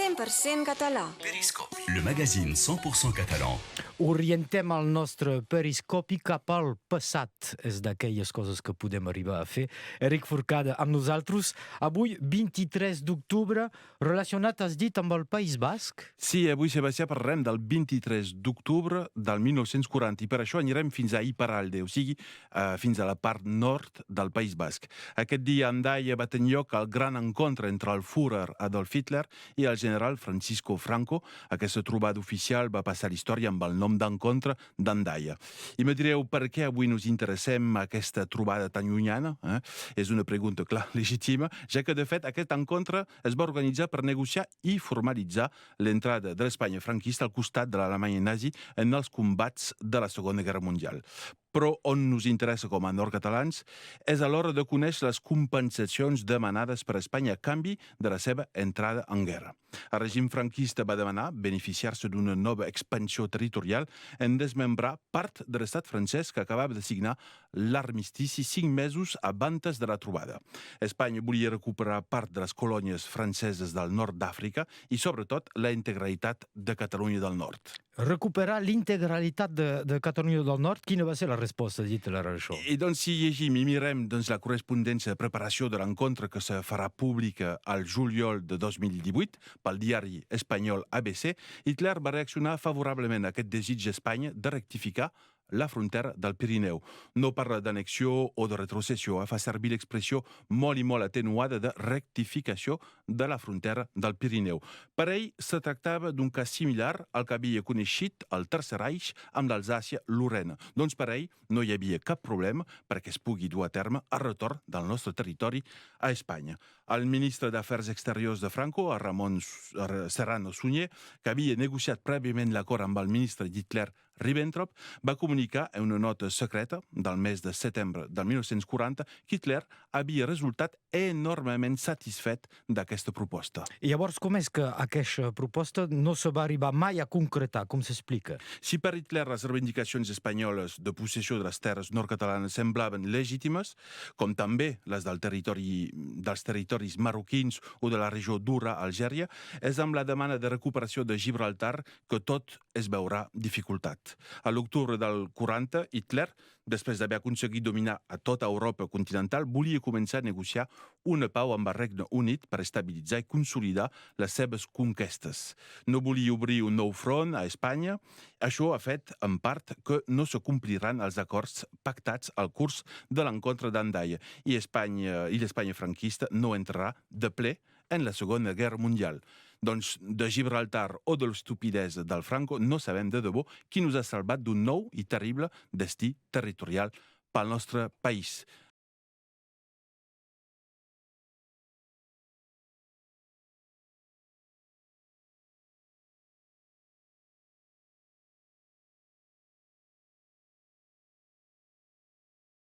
100% català. Periscopi, le magazine 100% català. Orientem el nostre periscopi cap al passat. És d'aquelles coses que podem arribar a fer. Eric Forcada amb nosaltres. Avui, 23 d'octubre, relacionat, has dit, amb el País Basc? Sí, avui, Sebastià, parlarem del 23 d'octubre del 1940 i per això anirem fins a Iparralde, o sigui, fins a la part nord del País Basc. Aquest dia a Andaia va tenir lloc el gran encontre entre el Führer Adolf Hitler i el general Francisco Franco. Aquesta trobada oficial va passar a la història amb el nom d'encontre d'Andaia. I me direu per què avui nos interessem a aquesta trobada tan llunyana? És una pregunta, clar, legítima, ja que, de fet, aquest encontre es va organitzar per negociar i formalitzar l'entrada de l'Espanya franquista al costat de l'Alemanya nazi en els combats de la Segona Guerra Mundial. Però on nos interessa com a nord-catalans és a l'hora de conèixer les compensacions demanades per Espanya a canvi de la seva entrada en guerra. El règim franquista va demanar beneficiar-se d'una nova expansió territorial en desmembrar part de l'estat francès que acabava de signar l'armistici 5 mesos abans de la trobada. Espanya volia recuperar part de les colònies franceses del nord d'Àfrica i, sobretot, la integralitat de Catalunya del Nord. Recuperar l'integralitat de Catalunya del Nord? Quina va ser la resposta d'Hitler a això? I doncs, si llegim i mirem la correspondència de preparació de l'encontre que se farà pública al juliol de 2018 pel diari espanyol ABC, Hitler va reaccionar favorablement a aquest desig d'Espanya de rectificar la frontera del Pirineu. No parla d'annexió o de retrocessió, fa servir l'expressió molt i molt atenuada de rectificació de la frontera del Pirineu. Per ell, se tractava d'un cas similar al que havia coneixit el Tercer Reich amb l'Alsàcia-Lorena. Doncs per ell no hi havia cap problema perquè es pugui dur a terme el retorn del nostre territori a Espanya. El ministre d'Afers Exteriors de Franco, Ramon Serrano Suñé, que havia negociat prèviament l'acord amb el ministre d'Hitler, Ribbentrop, va comunicar en una nota secreta del mes de setembre del 1940 que Hitler havia resultat enormement satisfet d'aquesta proposta. I llavors, com és que aquesta proposta no se va arribar mai a concretar? Com s'explica? Si per Hitler les reivindicacions espanyoles de possessió de les terres nord-catalanes semblaven legítimes, com també les dels territoris marroquins o de la regió d'Ura, Algèria, és amb la demanda de recuperació de Gibraltar que tot es veurà dificultat. A l'octubre del 40, Hitler, després d'haver aconseguit dominar a tota Europa continental, volia començar a negociar una pau amb el Regne Unit per estabilitzar i consolidar les seves conquestes. No volia obrir un nou front a Espanya. Això ha fet, en part, que no se compliran els acords pactats al curs de l'encontre d'Andaia i l'Espanya franquista no entrarà de ple en la Segona Guerra Mundial. Doncs de Gibraltar o de l'estupidesa del Franco no sabem de debò qui nos ha salvat d'un nou i terrible destí territorial pel nostre país.